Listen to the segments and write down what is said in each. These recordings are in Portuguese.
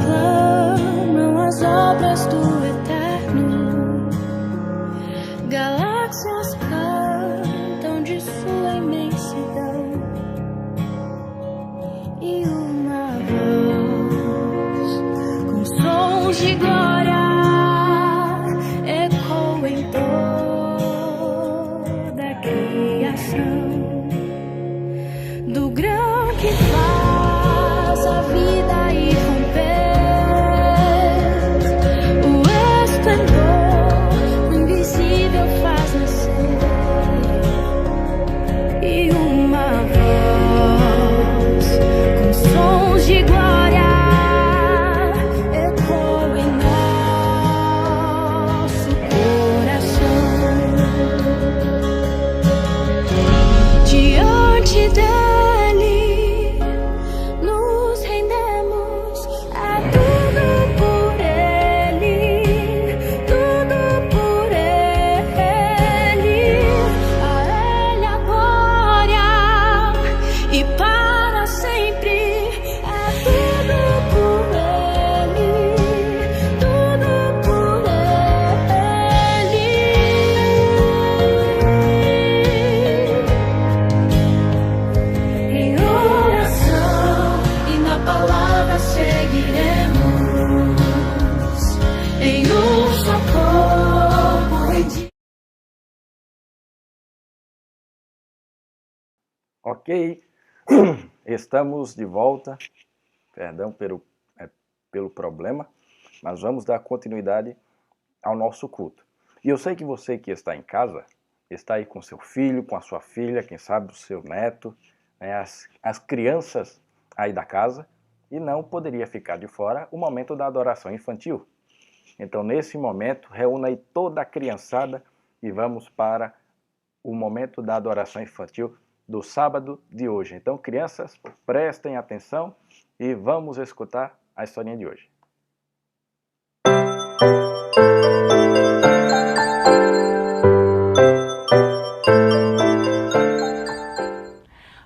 proclamam as obras do Eterno. Galáxias cantam de sua imensidão. E uma voz com sons de glória ecoa em toda a criação. Do grão que faz a vida irromper, o esplendor, o invisível faz nascer. E uma voz com sons de glória ecoa em nosso coração. Diante dele nos rendemos, a tudo por ele, tudo por ele. A ele a glória e para sempre. É tudo por ele, tudo por ele. Em oração e na palavra seguiremos, em um só corpo, em ti. Ok, estamos de volta. Perdão pelo problema, mas vamos dar continuidade ao nosso culto. E eu sei que você que está em casa, está aí com seu filho, com a sua filha, quem sabe o seu neto, né, as crianças aí da casa, e não poderia ficar de fora o momento da adoração infantil. Então, nesse momento, reúna aí toda a criançada e vamos para o momento da adoração infantil do sábado de hoje. Então, crianças, prestem atenção e vamos escutar a historinha de hoje.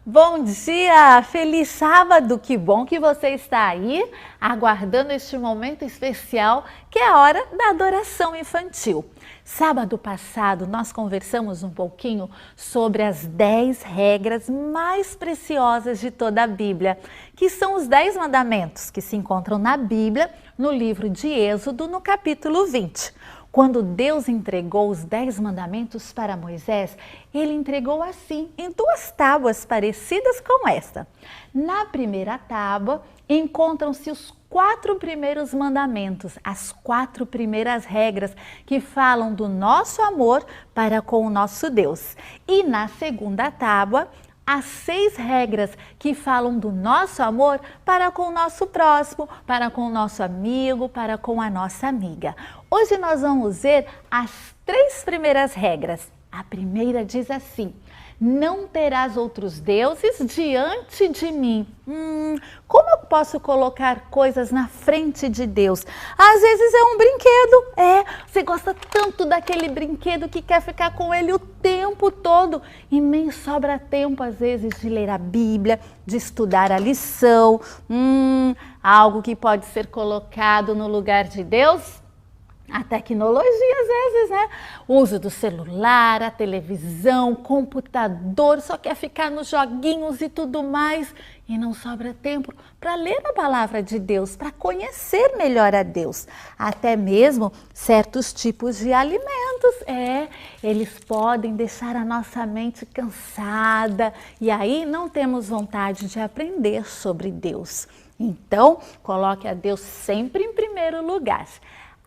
Bom dia! Feliz sábado! Que bom que você está aí aguardando este momento especial que é a hora da adoração infantil. Sábado passado nós conversamos um pouquinho sobre as 10 regras mais preciosas de toda a Bíblia, que são os 10 mandamentos que se encontram na Bíblia, no livro de Êxodo, no capítulo 20. Quando Deus entregou os 10 mandamentos para Moisés, ele entregou assim, em 2 tábuas parecidas com esta. Na primeira tábua, encontram-se os 4 primeiros mandamentos, as 4 primeiras regras que falam do nosso amor para com o nosso Deus. E na segunda tábua, as 6 regras que falam do nosso amor para com o nosso próximo, para com o nosso amigo, para com a nossa amiga. Hoje nós vamos ver as 3 primeiras regras. A primeira diz assim: não terás outros deuses diante de mim. Como eu posso colocar coisas na frente de Deus? Às vezes é um brinquedo. Você gosta tanto daquele brinquedo que quer ficar com ele o tempo todo e nem sobra tempo às vezes de ler a Bíblia, de estudar a lição. Algo que pode ser colocado no lugar de Deus? A tecnologia, às vezes, né? O uso do celular, a televisão, computador, só quer ficar nos joguinhos e tudo mais. E não sobra tempo para ler a palavra de Deus, para conhecer melhor a Deus. Até mesmo certos tipos de alimentos, eles podem deixar a nossa mente cansada. E aí não temos vontade de aprender sobre Deus. Então, coloque a Deus sempre em primeiro lugar.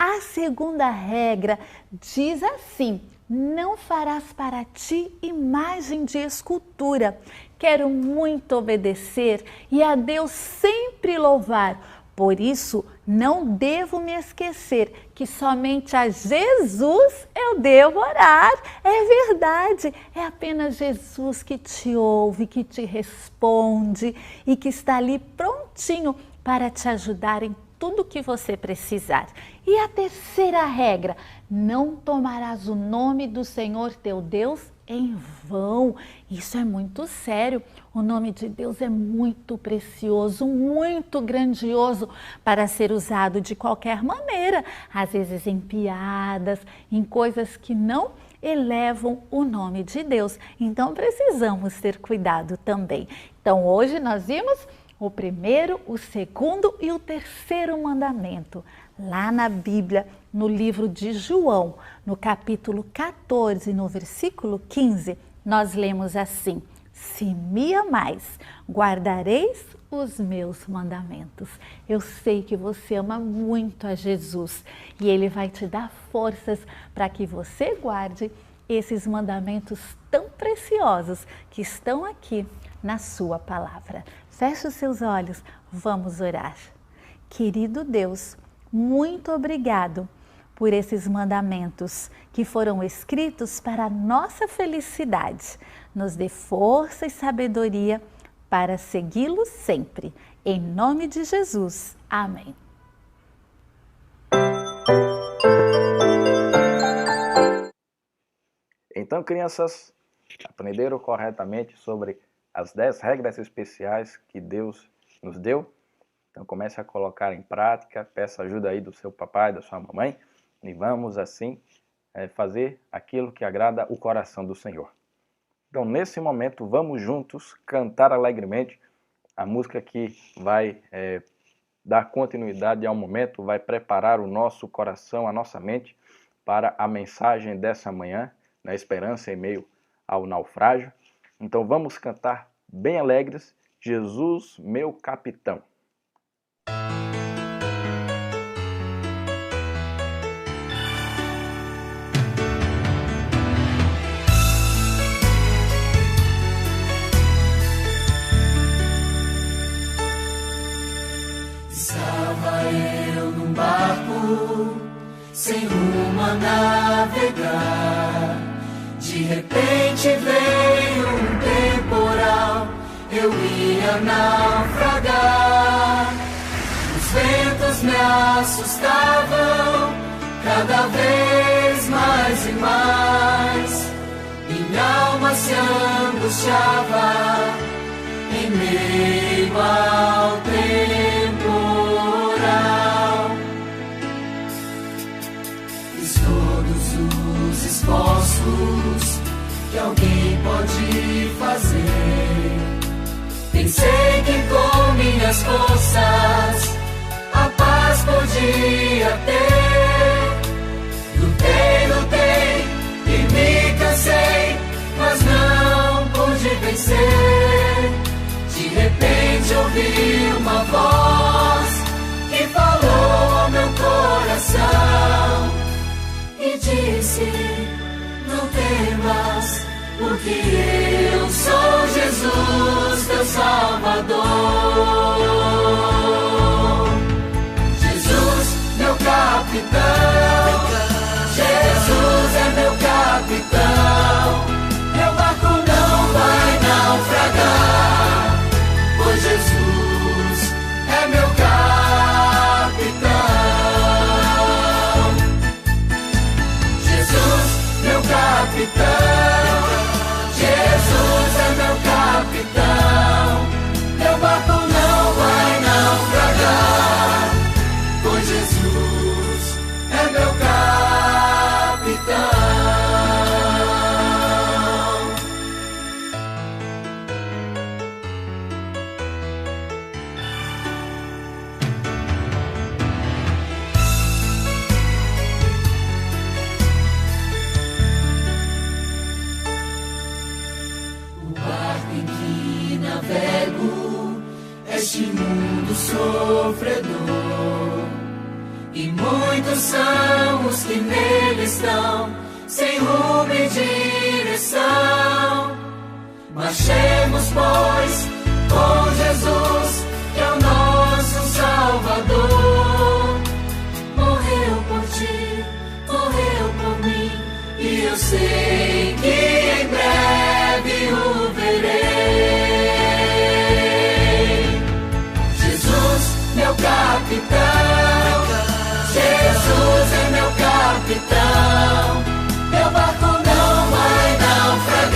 A segunda regra diz assim: não farás para ti imagem de escultura. Quero muito obedecer e a Deus sempre louvar. Por isso, não devo me esquecer que somente a Jesus eu devo orar. É verdade, é apenas Jesus que te ouve, que te responde e que está ali prontinho para te ajudar em tudo que você precisar. E a terceira regra: não tomarás o nome do Senhor teu Deus em vão. Isso é muito sério. O nome de Deus é muito precioso, muito grandioso para ser usado de qualquer maneira, às vezes em piadas, em coisas que não elevam o nome de Deus. Então precisamos ter cuidado também. Então hoje nós vimos o primeiro, o segundo e o terceiro mandamento. Lá na Bíblia, no livro de João, no capítulo 14, no versículo 15, nós lemos assim: se me amais, guardareis os meus mandamentos. Eu sei que você ama muito a Jesus e Ele vai te dar forças para que você guarde esses mandamentos tão preciosos que estão aqui na sua palavra. Feche os seus olhos, vamos orar. Querido Deus, muito obrigado por esses mandamentos que foram escritos para a nossa felicidade. Nos dê força e sabedoria para segui-los sempre. Em nome de Jesus. Amém. Então, crianças, aprenderam corretamente sobre as 10 regras especiais que Deus nos deu? Então comece a colocar em prática, peça ajuda aí do seu papai, da sua mamãe, e vamos assim fazer aquilo que agrada o coração do Senhor. Então nesse momento vamos juntos cantar alegremente a música que vai dar continuidade ao momento, vai preparar o nosso coração, a nossa mente para a mensagem dessa manhã, na esperança em meio ao naufrágio. Então vamos cantar bem alegres, Jesus, meu capitão. Estava eu num barco, sem rumo a navegar. De repente veio um temporal, eu ia naufragar. Os ventos me assustavam, cada vez mais e mais. Minha alma se angustiava em meio ao temporal. Fiz todos os esforços que alguém pode fazer. Pensei que com minhas forças a paz podia ter. Lutei e me cansei, mas não pude vencer. De repente ouvi uma voz que falou ao meu coração e disse: não temas, porque eu sou Jesus, teu Salvador. Jesus, meu capitão, Jesus é meu capitão. Meu barco não vai naufragar, pois Jesus é meu capitão. Jesus, meu capitão, Jesus é meu capitão. Meu barco não vai naufragar, pois Jesus é meu capitão. Navego este mundo sofredor, e muitos são os que nele estão, sem rumo e direção. Marchemos, pois, com Jesus, que é o nosso Salvador. Morreu por ti, morreu por mim, e eu sei que em breve o verei. Meu capitão, Jesus é meu capitão. Meu barco não vai naufragar,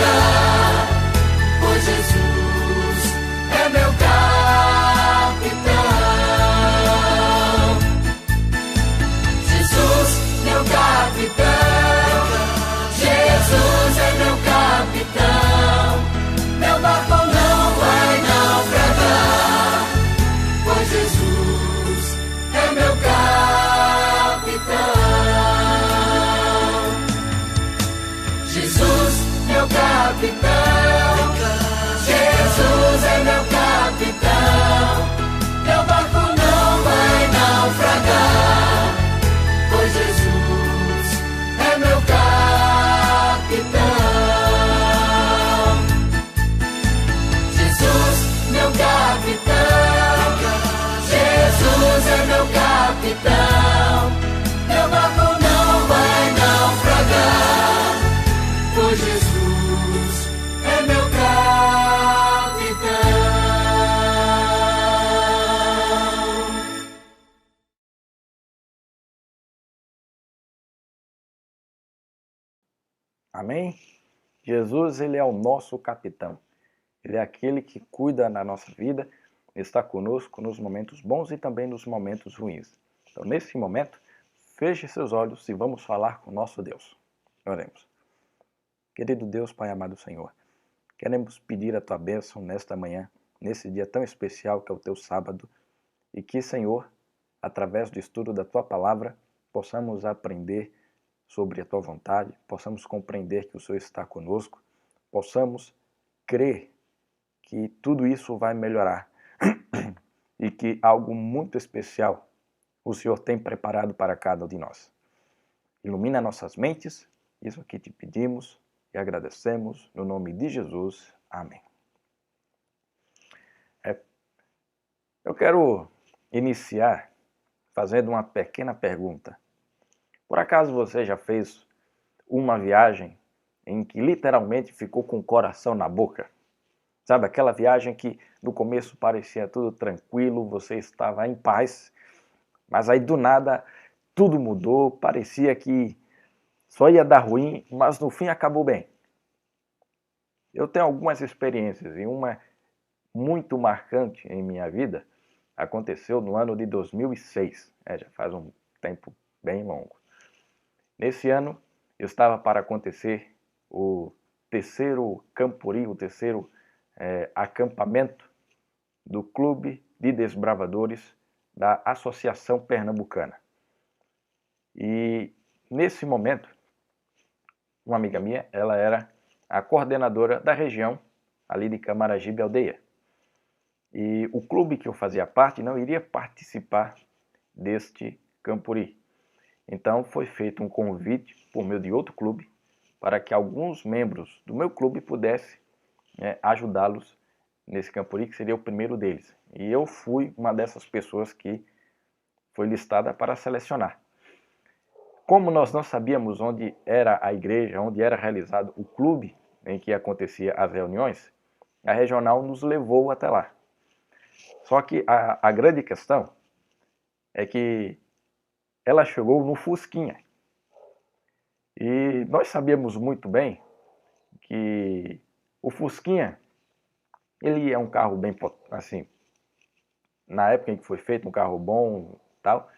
Amém? Jesus, ele é o nosso capitão. Ele é aquele que cuida da nossa vida, está conosco nos momentos bons e também nos momentos ruins. Então, nesse momento, feche seus olhos e vamos falar com nosso Deus. Oremos. Querido Deus, Pai amado Senhor, queremos pedir a Tua bênção nesta manhã, nesse dia tão especial que é o Teu sábado, e que, Senhor, através do estudo da Tua palavra, possamos aprender sobre a Tua vontade, possamos compreender que o Senhor está conosco, possamos crer que tudo isso vai melhorar e que algo muito especial o Senhor tem preparado para cada um de nós. Ilumina nossas mentes, isso aqui te pedimos e agradecemos no nome de Jesus. Amém. Eu quero iniciar fazendo uma pequena pergunta. Por acaso você já fez uma viagem em que literalmente ficou com o coração na boca? Sabe, aquela viagem que no começo parecia tudo tranquilo, você estava em paz, mas aí do nada tudo mudou, parecia que só ia dar ruim, mas no fim acabou bem. Eu tenho algumas experiências e uma muito marcante em minha vida aconteceu no ano de 2006, já faz um tempo bem longo. Nesse ano eu estava para acontecer o terceiro Campuri, o terceiro acampamento do Clube de Desbravadores da Associação Pernambucana. E nesse momento, uma amiga minha, ela era a coordenadora da região ali de Camaragibe Aldeia. E o clube que eu fazia parte não iria participar deste Campuri. Então foi feito um convite por meio de outro clube para que alguns membros do meu clube pudessem ajudá-los nesse Campuri, que seria o primeiro deles. E eu fui uma dessas pessoas que foi listada para selecionar. Como nós não sabíamos onde era a igreja, onde era realizado o clube em que acontecia as reuniões, a regional nos levou até lá. Só que a grande questão é que ela chegou no Fusquinha. E nós sabíamos muito bem que o Fusquinha, ele é um carro bem, assim, na época em que foi feito, um carro bom e tal,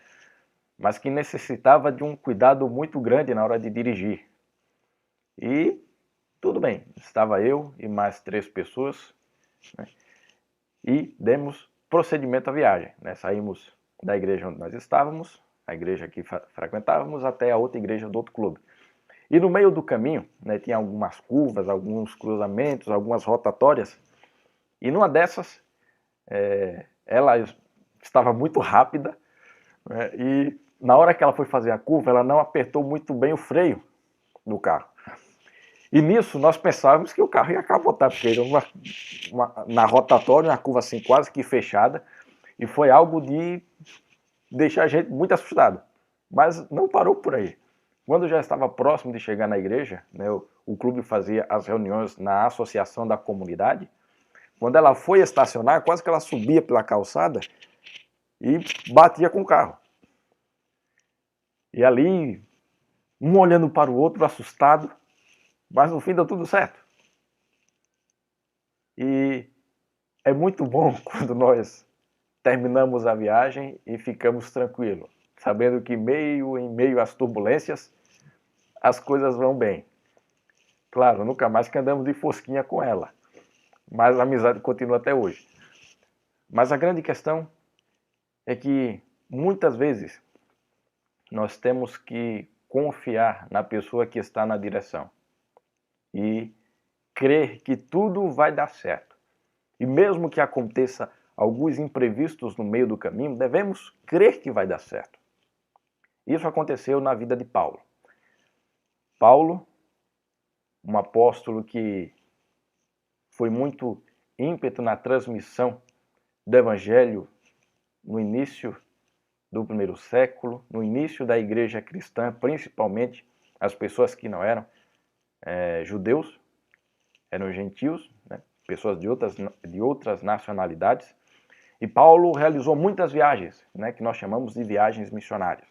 mas que necessitava de um cuidado muito grande na hora de dirigir. E tudo bem, estava eu e mais 3 pessoas, né, e demos procedimento à viagem. Saímos da igreja onde nós estávamos, a igreja que frequentávamos, até a outra igreja do outro clube. E no meio do caminho, tinha algumas curvas, alguns cruzamentos, algumas rotatórias, e numa dessas, ela estava muito rápida, e na hora que ela foi fazer a curva, ela não apertou muito bem o freio do carro. E nisso nós pensávamos que o carro ia capotar, porque era na rotatória, uma curva assim quase que fechada, e foi algo de deixar a gente muito assustado. Mas não parou por aí. Quando já estava próximo de chegar na igreja, o clube fazia as reuniões na associação da comunidade. Quando ela foi estacionar, quase que ela subia pela calçada e batia com o carro. E ali, um olhando para o outro, assustado, mas no fim deu tudo certo. E é muito bom quando nós terminamos a viagem e ficamos tranquilos, sabendo que em meio às turbulências, as coisas vão bem. Claro, nunca mais que andamos de fosquinha com ela, mas a amizade continua até hoje. Mas a grande questão é que muitas vezes nós temos que confiar na pessoa que está na direção e crer que tudo vai dar certo. E mesmo que aconteça alguns imprevistos no meio do caminho, devemos crer que vai dar certo. Isso aconteceu na vida de Paulo. Paulo, um apóstolo que foi muito ímpeto na transmissão do evangelho no início do primeiro século, no início da igreja cristã, principalmente as pessoas que não eram judeus, eram gentios, pessoas de outras nacionalidades. E Paulo realizou muitas viagens, que nós chamamos de viagens missionárias.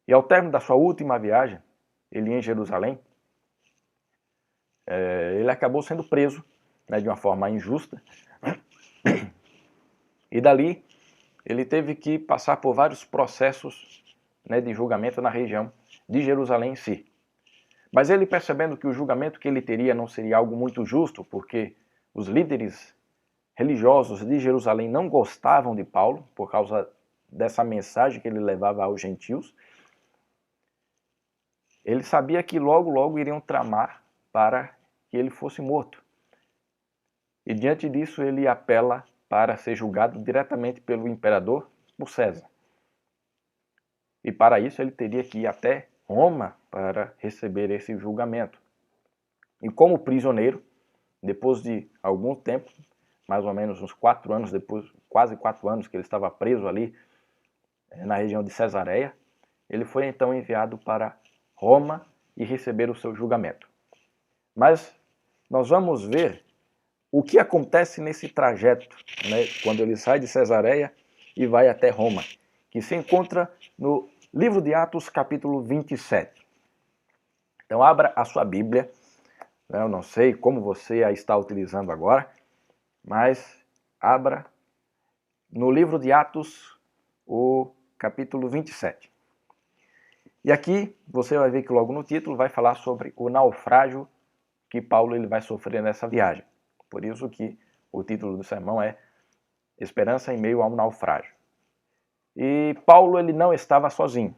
E ao término da sua última viagem, ele em Jerusalém, ele acabou sendo preso, né, de uma forma injusta. E dali ele teve que passar por vários processos, né, de julgamento na região de Jerusalém em si. Mas ele, percebendo que o julgamento que ele teria não seria algo muito justo, porque os líderes religiosos de Jerusalém não gostavam de Paulo por causa dessa mensagem que ele levava aos gentios, ele sabia que logo iriam tramar para que ele fosse morto. E diante disso ele apela para ser julgado diretamente pelo imperador, por César. E para isso ele teria que ir até Roma para receber esse julgamento. E como prisioneiro, depois de algum tempo, mais ou menos uns 4 anos depois, quase 4 anos que ele estava preso ali na região de Cesareia, ele foi então enviado para Roma e receber o seu julgamento. Mas nós vamos ver o que acontece nesse trajeto, né, quando ele sai de Cesareia e vai até Roma, que se encontra no livro de Atos, capítulo 27. Então abra a sua Bíblia, né, eu não sei como você a está utilizando agora, mas abra no livro de Atos, o capítulo 27. E aqui você vai ver que logo no título vai falar sobre o naufrágio que Paulo ele vai sofrer nessa viagem. Por isso que o título do sermão é Esperança em meio a um naufrágio. E Paulo ele não estava sozinho.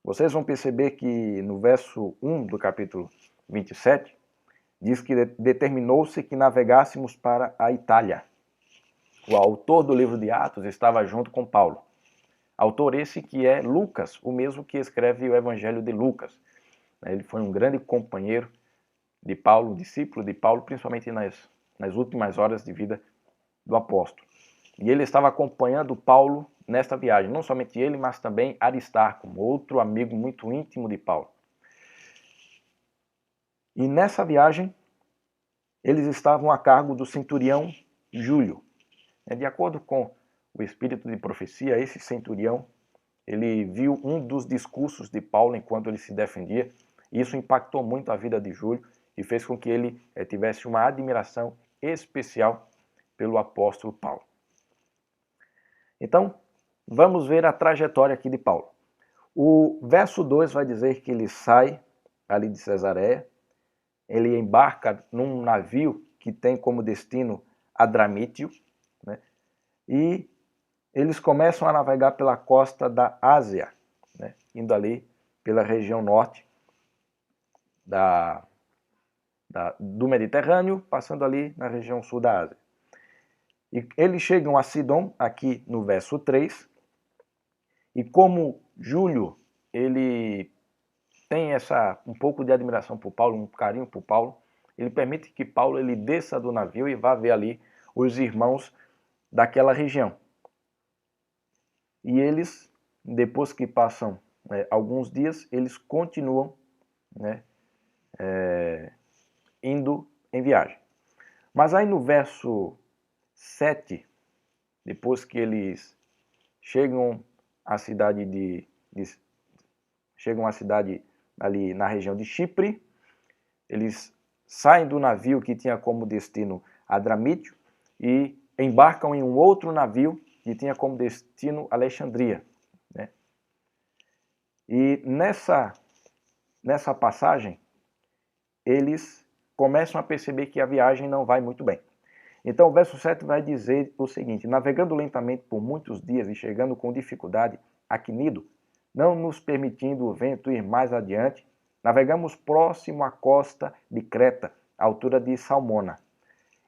Vocês vão perceber que no verso 1 do capítulo 27, diz que determinou-se que navegássemos para a Itália. O autor do livro de Atos estava junto com Paulo. Autor esse que é Lucas, o mesmo que escreve o Evangelho de Lucas. Ele foi um grande companheiro de Paulo, discípulo de Paulo, principalmente nas últimas horas de vida do apóstolo. E ele estava acompanhando Paulo nesta viagem. Não somente ele, mas também Aristarco, outro amigo muito íntimo de Paulo. E nessa viagem, eles estavam a cargo do centurião Júlio. De acordo com o espírito de profecia, esse centurião, ele viu um dos discursos de Paulo enquanto ele se defendia. E isso impactou muito a vida de Júlio e fez com que ele tivesse uma admiração especial pelo apóstolo Paulo. Então, vamos ver a trajetória aqui de Paulo. O verso 2 vai dizer que ele sai ali de Cesareia, ele embarca num navio que tem como destino Adramítio, né? E eles começam a navegar pela costa da Ásia, né? Indo ali pela região norte do Mediterrâneo, passando ali na região sul da Ásia. E eles chegam a Sidom, aqui no verso 3, e como Júlio, ele tem um pouco de admiração por Paulo, um carinho por Paulo, ele permite que Paulo ele desça do navio e vá ver ali os irmãos daquela região. E eles, depois que passam alguns dias, eles continuam, né, indo em viagem. Mas aí no verso 7, depois que eles chegam à cidade ali na região de Chipre, eles saem do navio que tinha como destino Adramítio e embarcam em um outro navio que tinha como destino Alexandria, né? E nessa passagem, eles começam a perceber que a viagem não vai muito bem. Então o verso 7 vai dizer o seguinte: navegando lentamente por muitos dias e chegando com dificuldade a Quinido, não nos permitindo o vento ir mais adiante, navegamos próximo à costa de Creta, à altura de Salmona.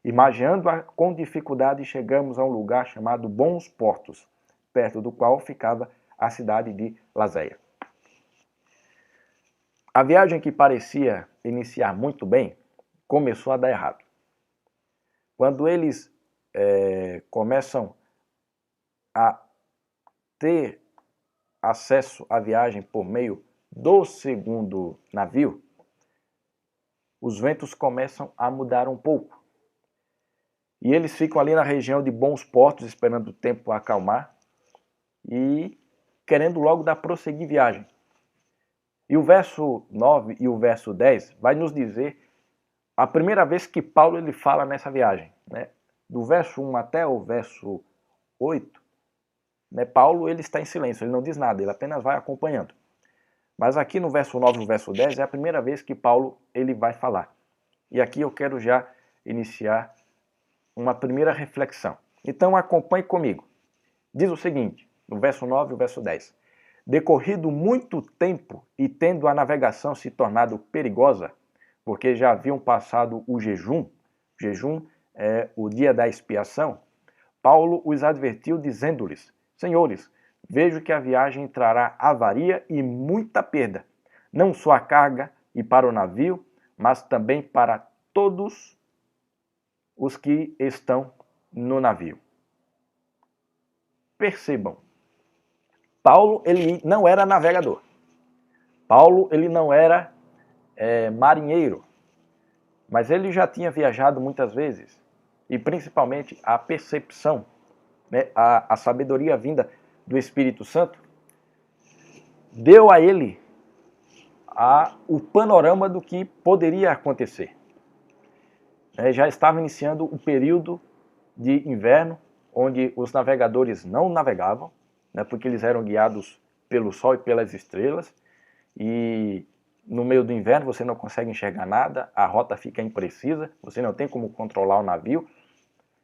Imaginando-a com dificuldade, chegamos a um lugar chamado Bons Portos, perto do qual ficava a cidade de Laséia. A viagem que parecia iniciar muito bem, começou a dar errado. Quando eles começam a ter acesso à viagem por meio do segundo navio, os ventos começam a mudar um pouco. E eles ficam ali na região de Bons Portos, esperando o tempo acalmar e querendo logo dar prosseguir viagem. E o verso 9 e o verso 10 vai nos dizer a primeira vez que Paulo ele fala nessa viagem, né? Do verso 1 até o verso 8, né? Paulo ele está em silêncio, ele não diz nada, ele apenas vai acompanhando. Mas aqui no verso 9 e no verso 10 é a primeira vez que Paulo ele vai falar. E aqui eu quero já iniciar uma primeira reflexão. Então acompanhe comigo. Diz o seguinte, no verso 9 e o verso 10. Decorrido muito tempo e tendo a navegação se tornado perigosa, porque já haviam passado o jejum é o dia da expiação, Paulo os advertiu dizendo-lhes, Senhores, vejo que a viagem trará avaria e muita perda, não só a carga e para o navio, mas também para todos os que estão no navio. Percebam, Paulo ele não era navegador. Paulo ele não era marinheiro, mas ele já tinha viajado muitas vezes e principalmente a percepção, né, a sabedoria vinda do Espírito Santo deu a ele o panorama do que poderia acontecer. Já estava iniciando o período de inverno, onde os navegadores não navegavam, né, porque eles eram guiados pelo sol e pelas estrelas, e no meio do inverno você não consegue enxergar nada, a rota fica imprecisa, você não tem como controlar o navio.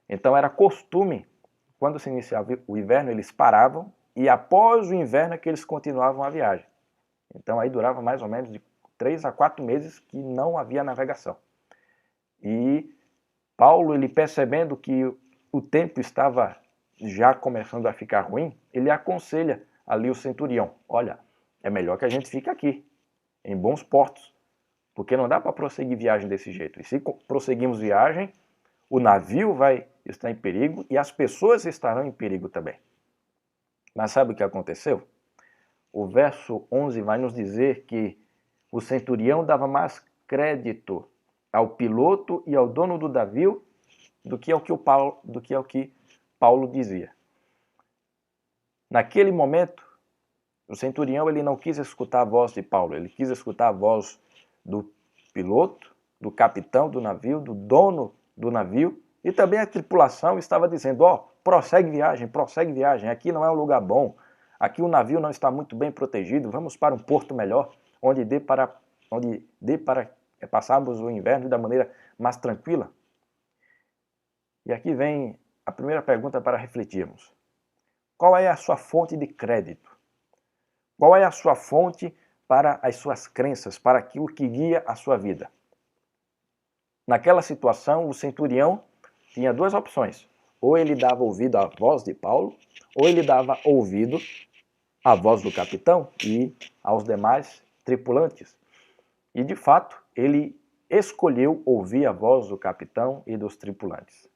Então era costume, quando se iniciava o inverno, eles paravam, e após o inverno é que eles continuavam a viagem. Então aí durava mais ou menos de 3 a 4 meses que não havia navegação. E Paulo, ele percebendo que o tempo estava já começando a ficar ruim, ele aconselha ali o centurião, olha, é melhor que a gente fique aqui, em bons portos, porque não dá para prosseguir viagem desse jeito. E se prosseguirmos viagem, o navio vai estar em perigo e as pessoas estarão em perigo também. Mas sabe o que aconteceu? O verso 11 vai nos dizer que o centurião dava mais crédito ao piloto e ao dono do navio do que ao que Paulo dizia. Naquele momento, o centurião ele não quis escutar a voz de Paulo, ele quis escutar a voz do piloto, do capitão do navio, do dono do navio, e também a tripulação estava dizendo, prossegue viagem, aqui não é um lugar bom, aqui o navio não está muito bem protegido, vamos para um porto melhor, onde dê para passarmos o inverno da maneira mais tranquila. E aqui vem a primeira pergunta para refletirmos. Qual é a sua fonte de crédito? Qual é a sua fonte para as suas crenças, para aquilo que guia a sua vida? Naquela situação, o centurião tinha duas opções. Ou ele dava ouvido à voz de Paulo, ou ele dava ouvido à voz do capitão e aos demais tripulantes. E, de fato, ele escolheu ouvir a voz do capitão e dos tripulantes.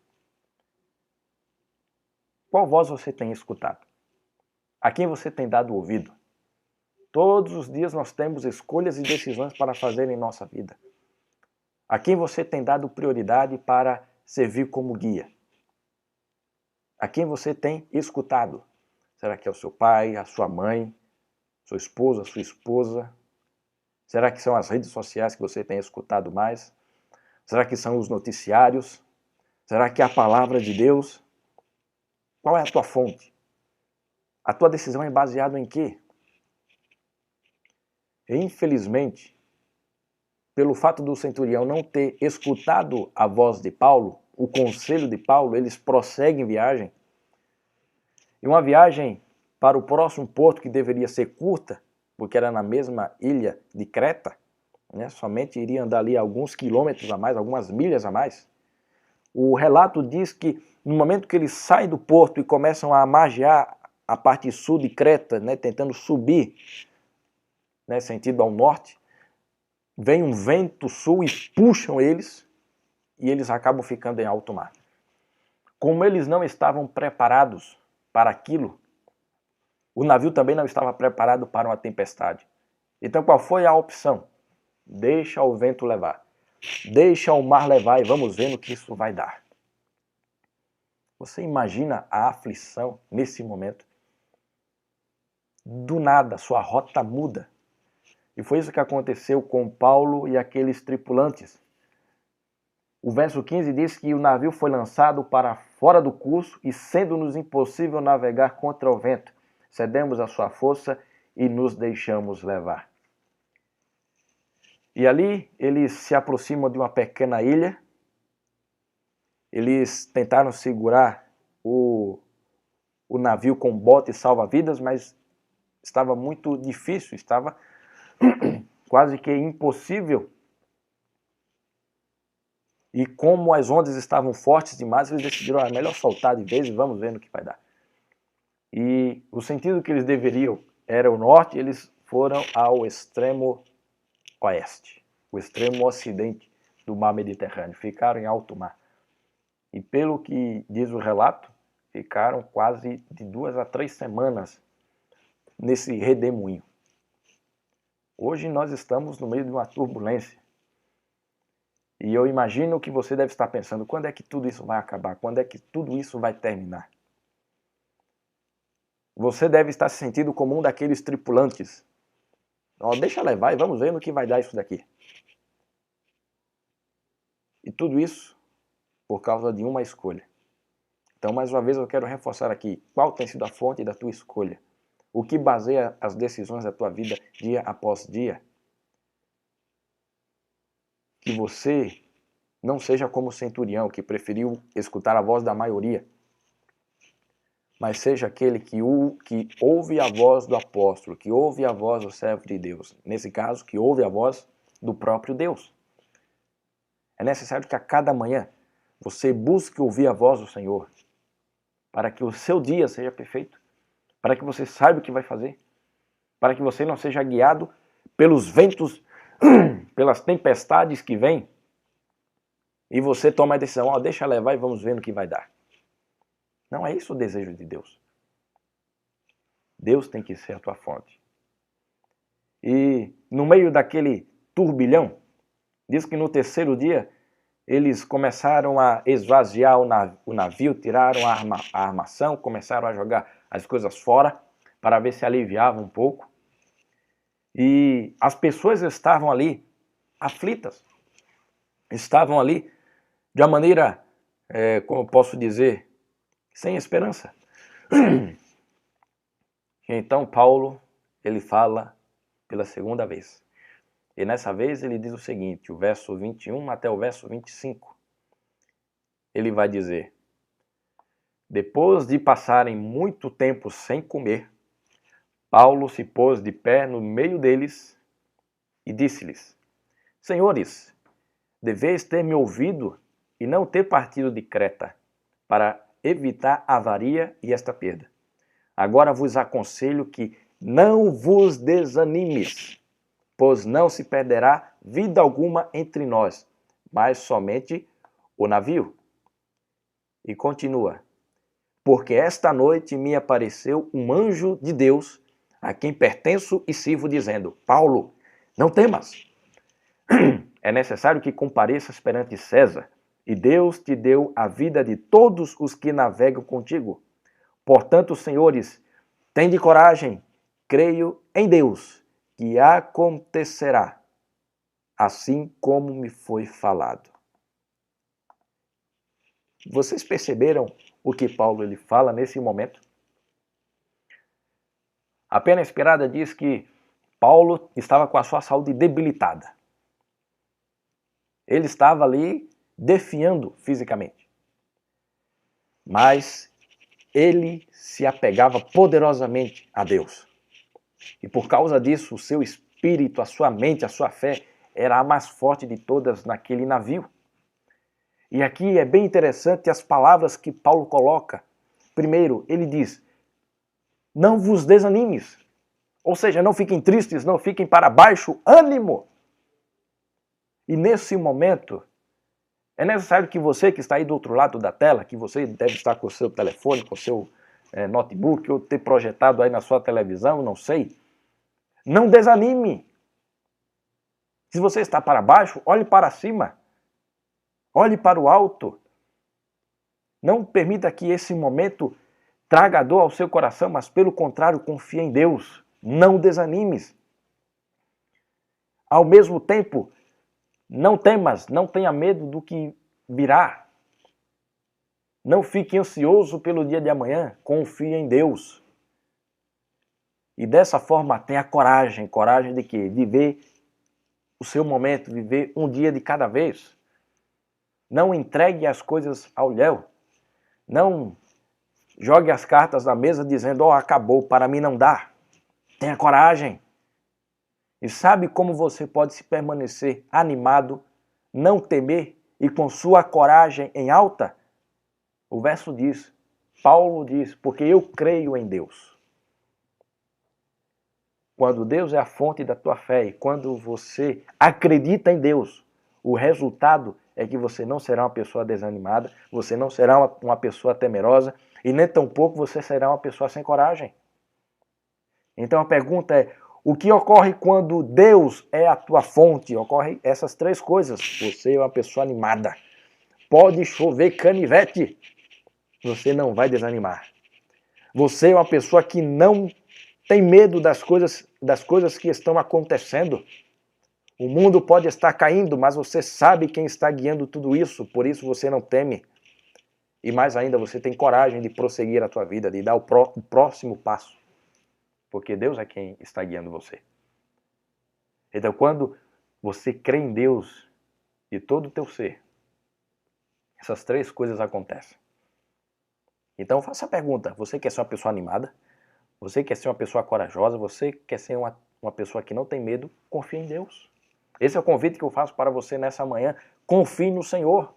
Qual voz você tem escutado? A quem você tem dado ouvido? Todos os dias nós temos escolhas e decisões para fazer em nossa vida. A quem você tem dado prioridade para servir como guia? A quem você tem escutado? Será que é o seu pai, a sua mãe, seu esposo, a sua esposa? Será que são as redes sociais que você tem escutado mais? Será que são os noticiários? Será que é a palavra de Deus? Qual é a tua fonte? A tua decisão é baseada em quê? E, infelizmente, pelo fato do centurião não ter escutado a voz de Paulo, o conselho de Paulo, eles prosseguem viagem. E uma viagem para o próximo porto, que deveria ser curta, porque era na mesma ilha de Creta, né? Somente iria andar ali alguns quilômetros a mais, algumas milhas a mais. O relato diz que no momento que eles saem do porto e começam a margear a parte sul de Creta, né, tentando subir, né, sentido ao norte, vem um vento sul e puxam eles, e eles acabam ficando em alto mar. Como eles não estavam preparados para aquilo, o navio também não estava preparado para uma tempestade. Então qual foi a opção? Deixa o vento levar. Deixa o mar levar e vamos ver no que isso vai dar. Você imagina a aflição nesse momento? Do nada, sua rota muda. E foi isso que aconteceu com Paulo e aqueles tripulantes. O verso 15 diz que o navio foi lançado para fora do curso e, sendo-nos impossível navegar contra o vento, cedemos à sua força e nos deixamos levar. E ali eles se aproximam de uma pequena ilha. Eles tentaram segurar o navio com bote salva-vidas, mas estava muito difícil, estava quase que impossível. E como as ondas estavam fortes demais, eles decidiram, melhor soltar de vez e vamos ver no que vai dar. E o sentido que eles deveriam era o norte, eles foram ao extremo oeste, o extremo ocidente do mar Mediterrâneo, ficaram em alto mar. E pelo que diz o relato, ficaram quase de 2 a 3 semanas nesse redemoinho. Hoje nós estamos no meio de uma turbulência. E eu imagino que você deve estar pensando, quando é que tudo isso vai acabar? Quando é que tudo isso vai terminar? Você deve estar se sentindo como um daqueles tripulantes. Deixa levar e vamos ver no que vai dar isso daqui. E tudo isso por causa de uma escolha. Então, mais uma vez, eu quero reforçar aqui, qual tem sido a fonte da tua escolha? O que baseia as decisões da tua vida dia após dia? Que você não seja como o centurião que preferiu escutar a voz da maioria, mas seja aquele que ouve a voz do apóstolo, que ouve a voz do servo de Deus. Nesse caso, que ouve a voz do próprio Deus. É necessário que a cada manhã você busque ouvir a voz do Senhor, para que o seu dia seja perfeito, para que você saiba o que vai fazer, para que você não seja guiado pelos ventos, pelas tempestades que vêm, e você toma a decisão, deixa levar e vamos ver no que vai dar. Não é isso o desejo de Deus. Deus tem que ser a tua fonte. E no meio daquele turbilhão, diz que no terceiro dia eles começaram a esvaziar o navio, tiraram a armação, começaram a jogar as coisas fora para ver se aliviava um pouco. E as pessoas estavam ali aflitas, estavam ali de uma maneira, como eu posso dizer, sem esperança. Então Paulo, ele fala pela segunda vez. E nessa vez ele diz o seguinte, o verso 21 até o verso 25. Ele vai dizer: depois de passarem muito tempo sem comer, Paulo se pôs de pé no meio deles e disse-lhes: Senhores, deveis ter me ouvido e não ter partido de Creta, para evitar a avaria e esta perda. Agora vos aconselho que não vos desanimes, pois não se perderá vida alguma entre nós, mas somente o navio. E continua: porque esta noite me apareceu um anjo de Deus, a quem pertenço e sirvo, dizendo: Paulo, não temas. É necessário que compareças perante César, e Deus te deu a vida de todos os que navegam contigo. Portanto, senhores, tende coragem, creio em Deus, que acontecerá, assim como me foi falado. Vocês perceberam o que Paulo ele fala nesse momento? A Pena Inspirada diz que Paulo estava com a sua saúde debilitada. Ele estava ali definhando fisicamente. Mas ele se apegava poderosamente a Deus. E por causa disso, o seu espírito, a sua mente, a sua fé era a mais forte de todas naquele navio. E aqui é bem interessante as palavras que Paulo coloca. Primeiro, ele diz: não vos desanimes. Ou seja, não fiquem tristes, não fiquem para baixo, ânimo. E nesse momento, é necessário que você que está aí do outro lado da tela, que você deve estar com o seu telefone, com o seu notebook, ou ter projetado aí na sua televisão, não sei, não desanime. Se você está para baixo, olhe para cima. Olhe para o alto. Não permita que esse momento traga dor ao seu coração, mas pelo contrário, confie em Deus. Não desanimes. Ao mesmo tempo, não temas, não tenha medo do que virá. Não fique ansioso pelo dia de amanhã, confie em Deus. E dessa forma tenha coragem de quê? Viver o seu momento, viver um dia de cada vez. Não entregue as coisas ao léu. Não jogue as cartas na mesa dizendo, acabou, para mim não dá. Tenha coragem. E sabe como você pode se permanecer animado, não temer e com sua coragem em alta? O verso diz, Paulo diz, porque eu creio em Deus. Quando Deus é a fonte da tua fé e quando você acredita em Deus, o resultado é que você não será uma pessoa desanimada, você não será uma pessoa temerosa e nem tampouco você será uma pessoa sem coragem. Então a pergunta é, o que ocorre quando Deus é a tua fonte? Ocorre essas três coisas. Você é uma pessoa animada. Pode chover canivete, você não vai desanimar. Você é uma pessoa que não tem medo das coisas que estão acontecendo. O mundo pode estar caindo, mas você sabe quem está guiando tudo isso, por isso você não teme. E mais ainda, você tem coragem de prosseguir a tua vida, de dar o próximo passo. Porque Deus é quem está guiando você. Então, quando você crê em Deus de todo o teu ser, essas três coisas acontecem. Então, faça a pergunta, você quer ser uma pessoa animada? Você quer ser uma pessoa corajosa? Você quer ser uma pessoa que não tem medo? Confie em Deus. Esse é o convite que eu faço para você nessa manhã. Confie no Senhor.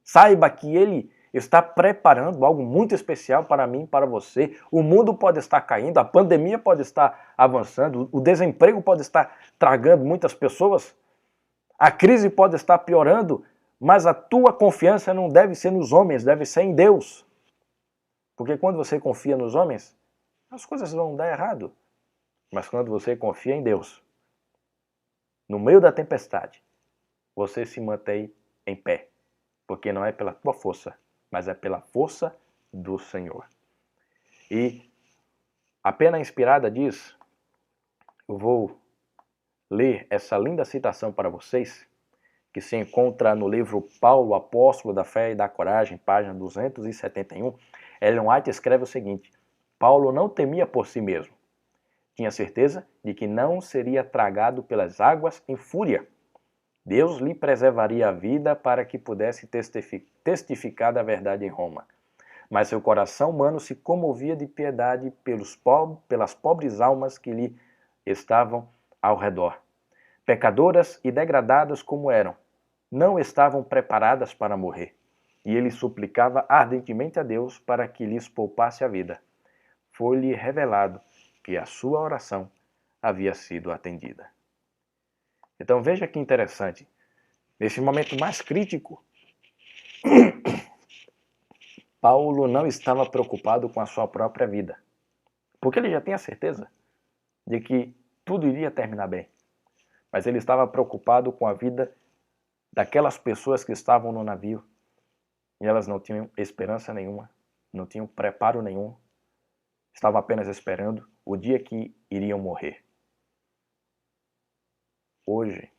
Saiba que Ele está preparando algo muito especial para mim e para você. O mundo pode estar caindo, a pandemia pode estar avançando, o desemprego pode estar tragando muitas pessoas, a crise pode estar piorando, mas a tua confiança não deve ser nos homens, deve ser em Deus. Porque quando você confia nos homens, as coisas vão dar errado. Mas quando você confia em Deus, no meio da tempestade, você se mantém em pé. Porque não é pela tua força, mas é pela força do Senhor. E a Pena Inspirada diz, eu vou ler essa linda citação para vocês, que se encontra no livro Paulo, Apóstolo da Fé e da Coragem, página 271. Ellen White escreve o seguinte, Paulo não temia por si mesmo. Tinha certeza de que não seria tragado pelas águas em fúria. Deus lhe preservaria a vida para que pudesse testificar da verdade em Roma. Mas seu coração humano se comovia de piedade pelas pobres almas que lhe estavam ao redor. Pecadoras e degradadas como eram, não estavam preparadas para morrer. E ele suplicava ardentemente a Deus para que lhes poupasse a vida. Foi-lhe revelado que a sua oração havia sido atendida. Então veja que interessante, nesse momento mais crítico, Paulo não estava preocupado com a sua própria vida, porque ele já tinha certeza de que tudo iria terminar bem, mas ele estava preocupado com a vida daquelas pessoas que estavam no navio e elas não tinham esperança nenhuma, não tinham preparo nenhum, estavam apenas esperando o dia que iriam morrer. Hoje,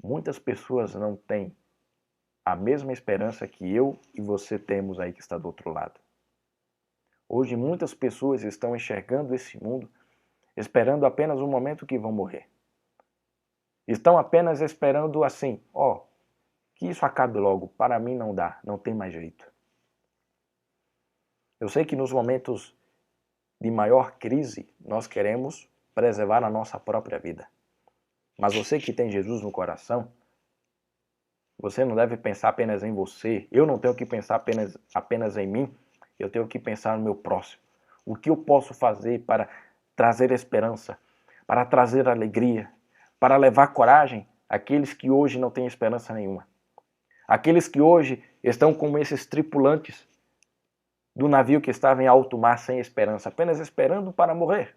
muitas pessoas não têm a mesma esperança que eu e você temos aí que está do outro lado. Hoje, muitas pessoas estão enxergando esse mundo, esperando apenas o momento que vão morrer. Estão apenas esperando assim, que isso acabe logo, para mim não dá, não tem mais jeito. Eu sei que nos momentos de maior crise, nós queremos preservar a nossa própria vida. Mas você que tem Jesus no coração, você não deve pensar apenas em você. Eu não tenho que pensar apenas em mim. Eu tenho que pensar no meu próximo. O que eu posso fazer para trazer esperança, para trazer alegria, para levar coragem àqueles que hoje não têm esperança nenhuma. Aqueles que hoje estão como esses tripulantes do navio que estava em alto mar sem esperança, apenas esperando para morrer.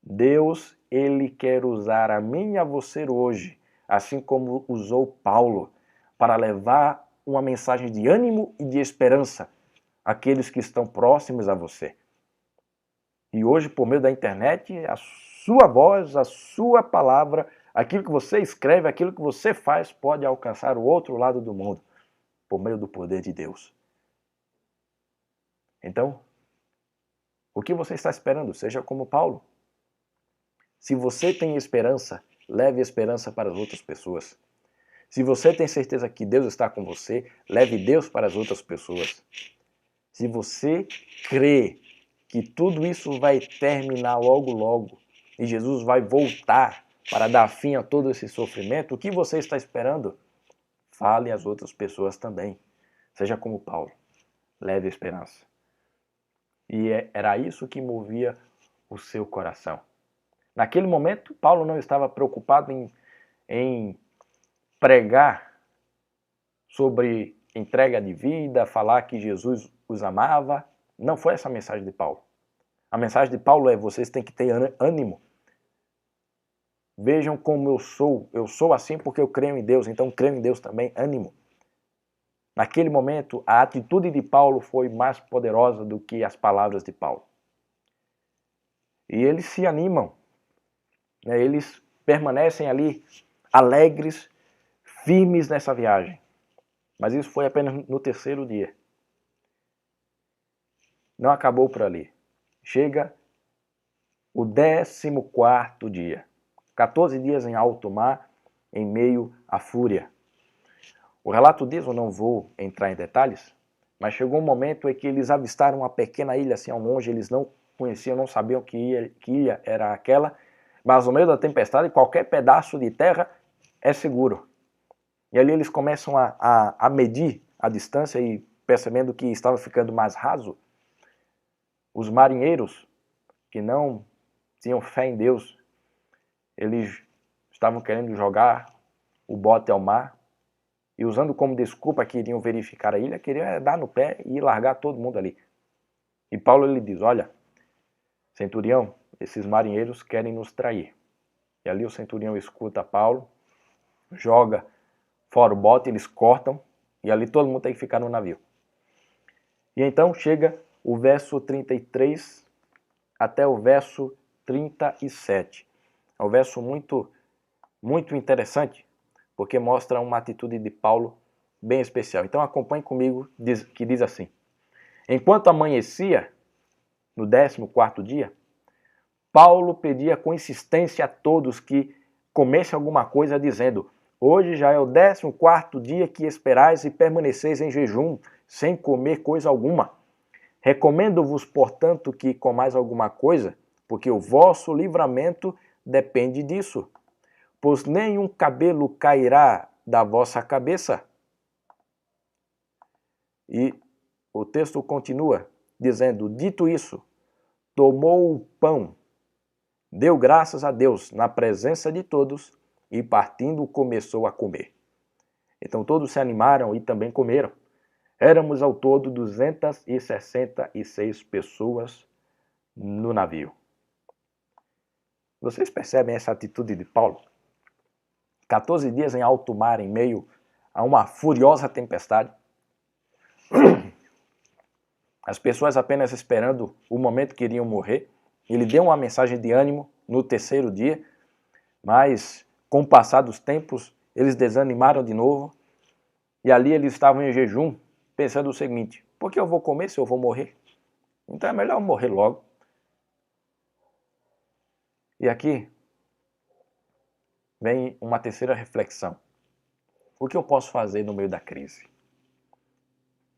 Deus, Ele quer usar a mim e a você hoje, assim como usou Paulo, para levar uma mensagem de ânimo e de esperança àqueles que estão próximos a você. E hoje, por meio da internet, a sua voz, a sua palavra Aquilo que você escreve, aquilo que você faz pode alcançar o outro lado do mundo por meio do poder de Deus. Então, o que você está esperando? Seja como Paulo. Se você tem esperança, leve esperança para as outras pessoas. Se você tem certeza que Deus está com você, leve Deus para as outras pessoas. Se você crê que tudo isso vai terminar logo, logo, e Jesus vai voltar para dar fim a todo esse sofrimento, o que você está esperando? Fale às outras pessoas também. Seja como Paulo. Leve esperança. E era isso que movia o seu coração. Naquele momento, Paulo não estava preocupado em pregar sobre entrega de vida, falar que Jesus os amava. Não foi essa a mensagem de Paulo. A mensagem de Paulo é: vocês têm que ter ânimo. Vejam como eu sou. Eu sou assim porque eu creio em Deus, então creio em Deus também. Ânimo. Naquele momento, a atitude de Paulo foi mais poderosa do que as palavras de Paulo. E eles se animam. Eles permanecem ali alegres, firmes nessa viagem. Mas isso foi apenas no terceiro dia. Não acabou por ali. Chega o 14º dia. 14 dias em alto mar, em meio à fúria. O relato diz, eu não vou entrar em detalhes, mas chegou um momento em que eles avistaram uma pequena ilha assim ao longe, eles não conheciam, não sabiam que ilha era aquela, mas no meio da tempestade qualquer pedaço de terra é seguro. E ali eles começam a medir a distância e percebendo que estava ficando mais raso, os marinheiros que não tinham fé em Deus, eles estavam querendo jogar o bote ao mar e usando como desculpa que iriam verificar a ilha, queriam dar no pé e largar todo mundo ali. E Paulo ele diz, olha, centurião, esses marinheiros querem nos trair. E ali o centurião escuta Paulo, joga fora o bote, eles cortam e ali todo mundo tem que ficar no navio. E então chega o verso 33 até o verso 37. É um verso muito interessante, porque mostra uma atitude de Paulo bem especial. Então acompanhe comigo, que diz assim: enquanto amanhecia, no 14º dia, Paulo pedia com insistência a todos que comessem alguma coisa, dizendo: hoje já é o 14º dia que esperais e permaneceis em jejum, sem comer coisa alguma. Recomendo-vos, portanto, que comais alguma coisa, porque o vosso livramento depende disso. Pois nenhum cabelo cairá da vossa cabeça. E o texto continua dizendo: dito isso, tomou o pão, deu graças a Deus na presença de todos e partindo começou a comer. Então todos se animaram e também comeram. Éramos ao todo 266 pessoas no navio. Vocês percebem essa atitude de Paulo? 14 dias em alto mar, em meio a uma furiosa tempestade. As pessoas apenas esperando o momento que iriam morrer. Ele deu uma mensagem de ânimo no terceiro dia, mas com o passar dos tempos, eles desanimaram de novo. E ali eles estavam em jejum, pensando o seguinte: por que eu vou comer se eu vou morrer? Então é melhor eu morrer logo. E aqui vem uma terceira reflexão. O que eu posso fazer no meio da crise?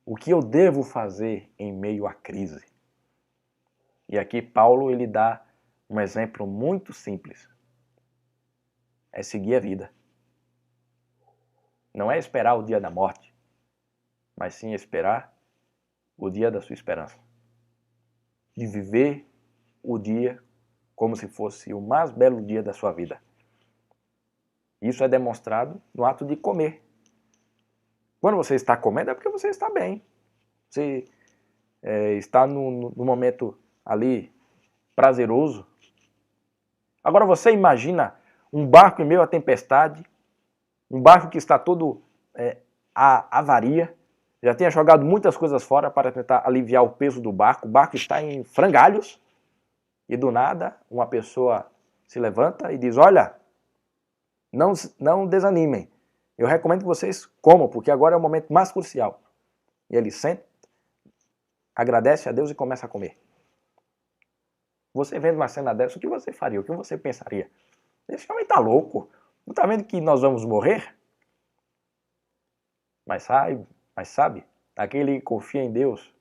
O que eu devo fazer em meio à crise? E aqui Paulo ele dá um exemplo muito simples. É seguir a vida. Não é esperar o dia da morte, mas sim esperar o dia da sua esperança. De viver o dia como se fosse o mais belo dia da sua vida. Isso é demonstrado no ato de comer. Quando você está comendo é porque você está bem. Você está no momento ali prazeroso. Agora você imagina um barco em meio à tempestade, um barco que está todo à avaria, já tenha jogado muitas coisas fora para tentar aliviar o peso do barco, o barco está em frangalhos, e do nada uma pessoa se levanta e diz: olha, Não desanimem. Eu recomendo que vocês comam, porque agora é o momento mais crucial. E ele senta, agradece a Deus e começa a comer. Você vendo uma cena dessa, o que você faria? O que você pensaria? Esse homem está louco. Não está vendo que nós vamos morrer? Mas sabe, aquele que confia em Deus,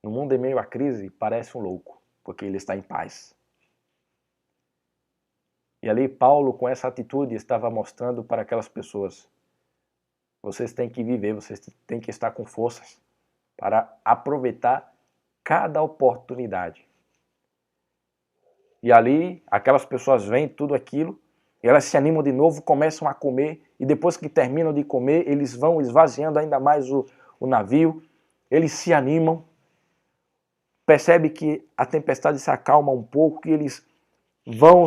no mundo em meio à crise, parece um louco, porque ele está em paz. E ali Paulo, com essa atitude, estava mostrando para aquelas pessoas: vocês têm que viver, vocês têm que estar com forças para aproveitar cada oportunidade. E ali, aquelas pessoas veem tudo aquilo, e elas se animam de novo, começam a comer, e depois que terminam de comer, eles vão esvaziando ainda mais o navio, eles se animam, percebe que a tempestade se acalma um pouco, e eles vão,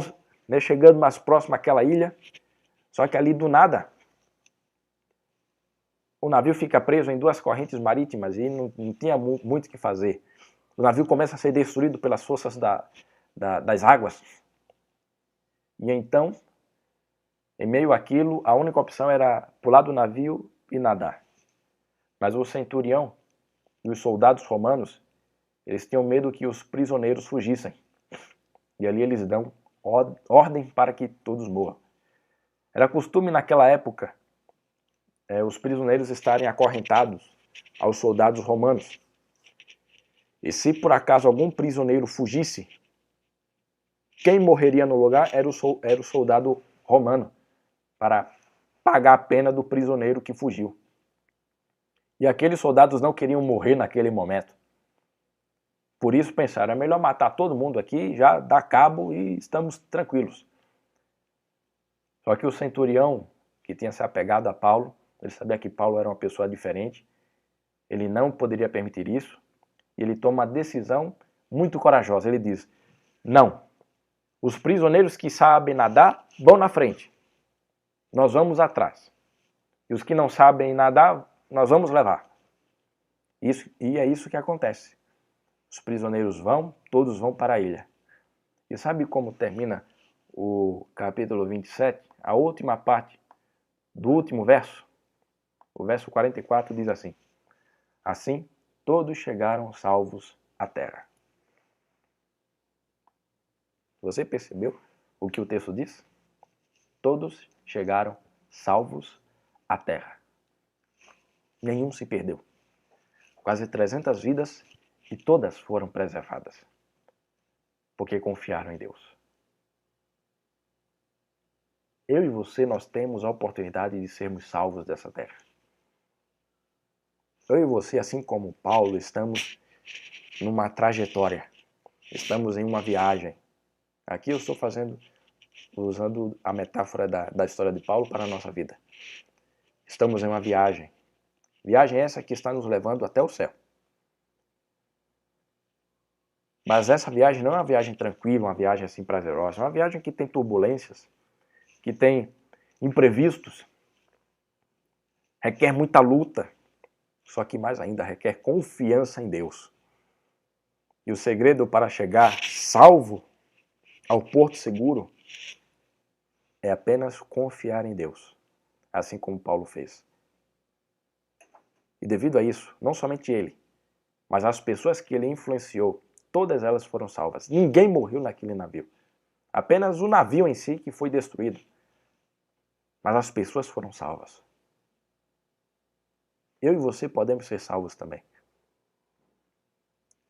né, chegando mais próximo àquela ilha, só que ali do nada, o navio fica preso em duas correntes marítimas e não tinha muito o que fazer. O navio começa a ser destruído pelas forças das águas. E então, em meio àquilo, a única opção era pular do navio e nadar. Mas o centurião e os soldados romanos, eles tinham medo que os prisioneiros fugissem. E ali eles dão ordem para que todos morram. Era costume naquela época os prisioneiros estarem acorrentados aos soldados romanos. E se por acaso algum prisioneiro fugisse, quem morreria no lugar era o soldado romano, para pagar a pena do prisioneiro que fugiu. E aqueles soldados não queriam morrer naquele momento. Por isso pensaram: é melhor matar todo mundo aqui, já dá cabo e estamos tranquilos. Só que o centurião, que tinha se apegado a Paulo, ele sabia que Paulo era uma pessoa diferente, ele não poderia permitir isso, e ele toma uma decisão muito corajosa. Ele diz: não, os prisioneiros que sabem nadar vão na frente, nós vamos atrás. E os que não sabem nadar, nós vamos levar. E é isso que acontece. Os prisioneiros vão, todos vão para a ilha. E sabe como termina o capítulo 27? A última parte do último verso. O verso 44 diz assim: assim, todos chegaram salvos à terra. Você percebeu o que o texto diz? Todos chegaram salvos à terra. Nenhum se perdeu. Quase 300 vidas e todas foram preservadas, porque confiaram em Deus. Eu e você, nós temos a oportunidade de sermos salvos dessa terra. Eu e você, assim como Paulo, estamos numa trajetória. Estamos em uma viagem. Aqui eu estou usando a metáfora da história de Paulo para a nossa vida. Estamos em uma viagem. Viagem essa que está nos levando até o céu. Mas essa viagem não é uma viagem tranquila, uma viagem assim prazerosa. É uma viagem que tem turbulências, que tem imprevistos, requer muita luta. Só que mais ainda requer confiança em Deus. E o segredo para chegar salvo ao porto seguro é apenas confiar em Deus, assim como Paulo fez. E devido a isso, não somente ele, mas as pessoas que ele influenciou, todas elas foram salvas. Ninguém morreu naquele navio. Apenas o navio em si que foi destruído. Mas as pessoas foram salvas. Eu e você podemos ser salvos também.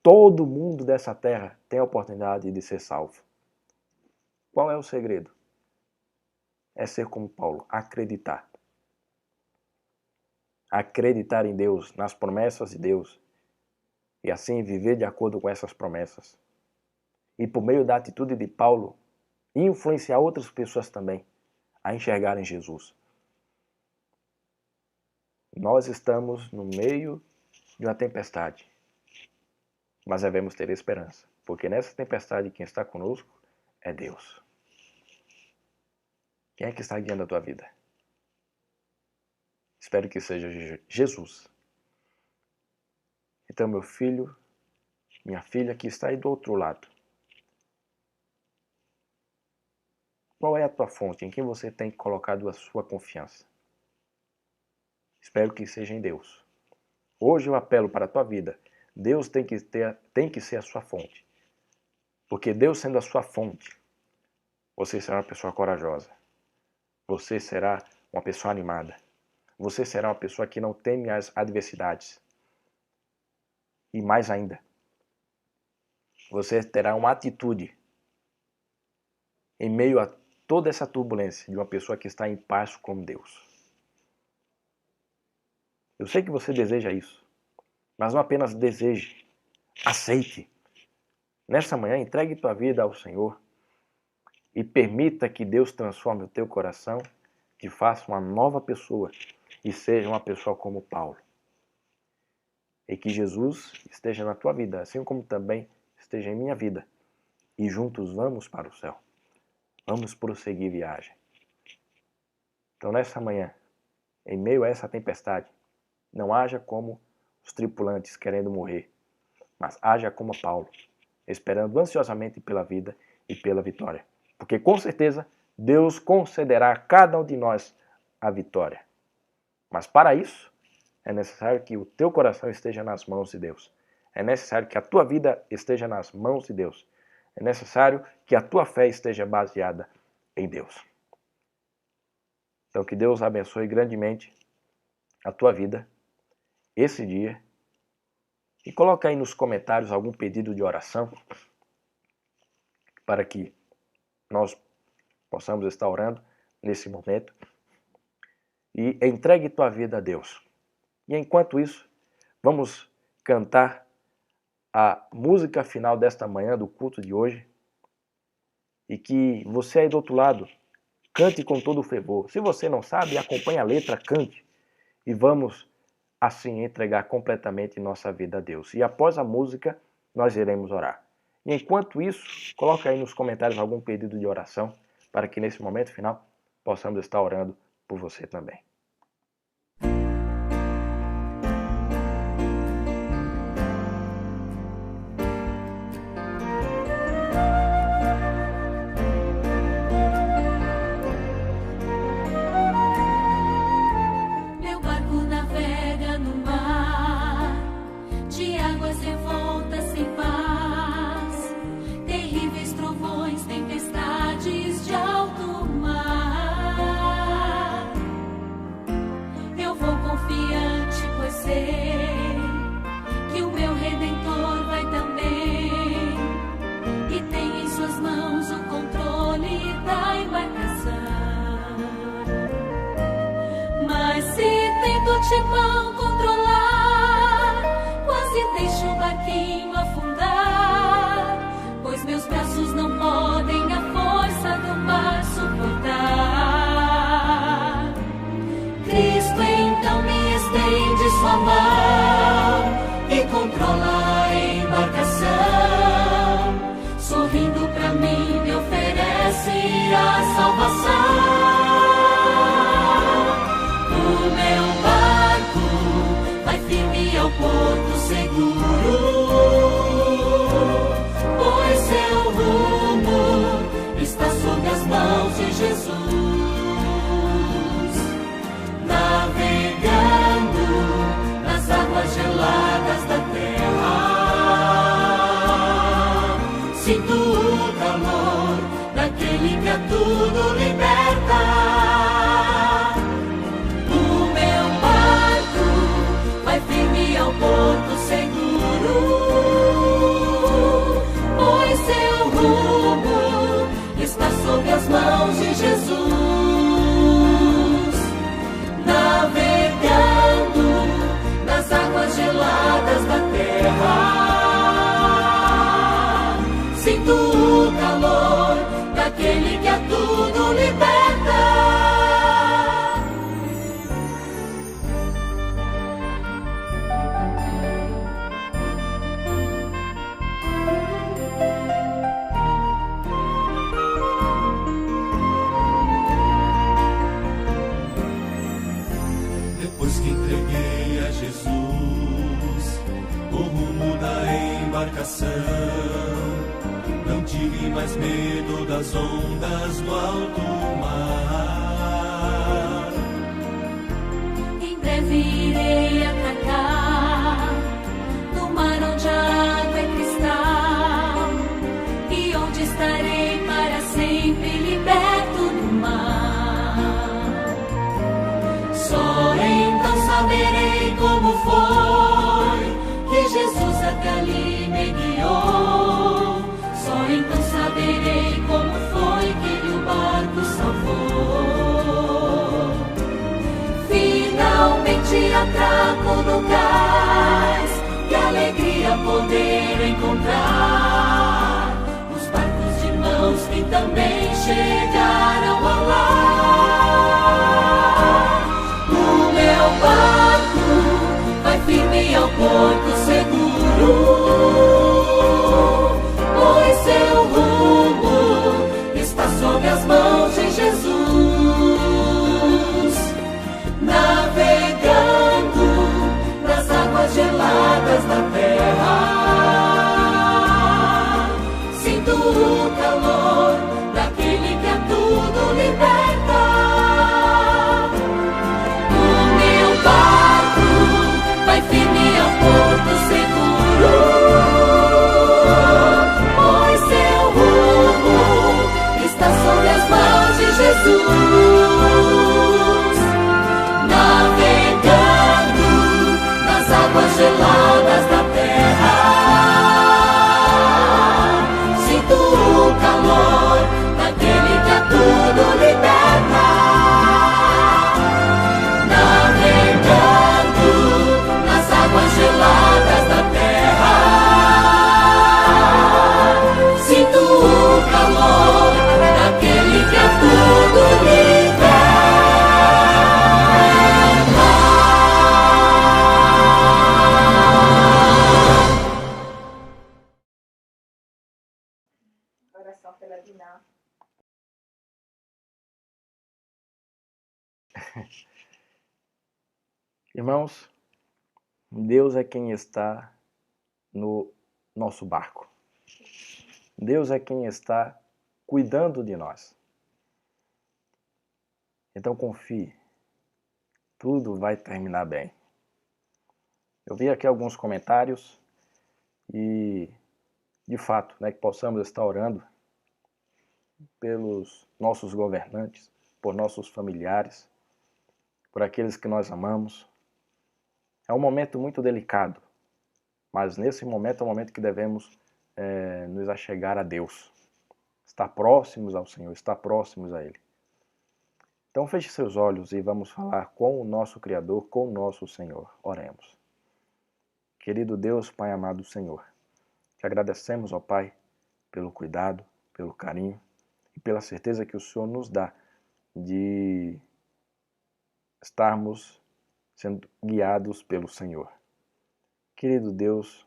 Todo mundo dessa terra tem a oportunidade de ser salvo. Qual é o segredo? É ser como Paulo, acreditar. Acreditar em Deus, nas promessas de Deus. E assim viver de acordo com essas promessas. E por meio da atitude de Paulo, influenciar outras pessoas também a enxergarem Jesus. Nós estamos no meio de uma tempestade, mas devemos ter esperança, porque nessa tempestade quem está conosco é Deus. Quem é que está guiando a tua vida? Espero que seja Jesus. Então, meu filho, minha filha que está aí do outro lado, Qual é a tua fonte? Em quem você tem colocado a sua confiança? Espero que seja em Deus. Hoje eu apelo para a tua vida. Deus tem que ser a sua fonte. Porque Deus sendo a sua fonte, você será uma pessoa corajosa. Você será uma pessoa animada. Você será uma pessoa que não teme as adversidades. E mais ainda, você terá uma atitude em meio a toda essa turbulência de uma pessoa que está em paz com Deus. Eu sei que você deseja isso, mas não apenas deseje, aceite. Nessa manhã, entregue tua vida ao Senhor e permita que Deus transforme o teu coração, te faça uma nova pessoa e seja uma pessoa como Paulo. E que Jesus esteja na tua vida, assim como também esteja em minha vida. E juntos vamos para o céu. Vamos prosseguir viagem. Então, nessa manhã, em meio a essa tempestade, não haja como os tripulantes querendo morrer, mas haja como Paulo, esperando ansiosamente pela vida e pela vitória. Porque com certeza Deus concederá a cada um de nós a vitória. Mas para isso, é necessário que o teu coração esteja nas mãos de Deus. É necessário que a tua vida esteja nas mãos de Deus. É necessário que a tua fé esteja baseada em Deus. Então que Deus abençoe grandemente a tua vida, esse dia. E coloca aí nos comentários algum pedido de oração para que nós possamos estar orando nesse momento. E entregue tua vida a Deus. E enquanto isso, vamos cantar a música final desta manhã do culto de hoje. E que você aí do outro lado cante com todo o fervor. Se você não sabe, acompanhe a letra, cante. E vamos assim entregar completamente nossa vida a Deus. E após a música, nós iremos orar. E enquanto isso, coloca aí nos comentários algum pedido de oração, para que nesse momento final possamos estar orando por você também. Timão controlar, quase deixo o barquinho afundar, pois meus braços não podem a força do mar suportar. Cristo então me estende sua mão e controla a embarcação, sorrindo pra mim me oferece a salvação. Ao porto seguro, pois seu rumo está sob as mãos de Jesus. Navegando nas águas geladas da terra, sinto o calor daquele que a tudo liberta. Ao porto seguro, pois seu rumo está sob as mãos de Jesus. Navegando nas águas geladas da terra, sinto o calor daquele que a tudo liberta. Não tive mais medo das ondas do alto mar. Em breve irei atracar no mar onde a água é cristal e onde estarei para sempre liberto do mar. Só então saberei como foi que Jesus até ali me guiou. Só então saberei como foi que ele o barco salvou. Finalmente atraco no cais, que alegria poder encontrar os barcos de irmãos que também chegaram ao lar. O meu barco vai firme ao porto seguro, pois seu rumo está sob as mãos de Jesus. Navegando nas águas geladas da terra, sinto o calor daquele que a tudo liberta. O meu barco vai firme ao porto seguro, pois seu rumo está sob as mãos de Jesus. Navegando nas águas geladas da terra, sinto o calor daquele que a tudo liberta. Navegando nas águas geladas da terra, sinto o calor daquele que a tudo liberta. Oração pela Diná. Irmãos, Deus é quem está no nosso barco. Deus é quem está cuidando de nós. Então confie, tudo vai terminar bem. Eu vi aqui alguns comentários e, de fato, que possamos estar orando pelos nossos governantes, por nossos familiares, por aqueles que nós amamos. É um momento muito delicado, mas nesse momento é um momento que devemos nos achegar a Deus, estar próximos ao Senhor, estar próximos a Ele. Então feche seus olhos e vamos falar com o nosso Criador, com o nosso Senhor. Oremos. Querido Deus, Pai amado Senhor, te agradecemos, ó Pai, pelo cuidado, pelo carinho e pela certeza que o Senhor nos dá de estarmos sendo guiados pelo Senhor. Querido Deus,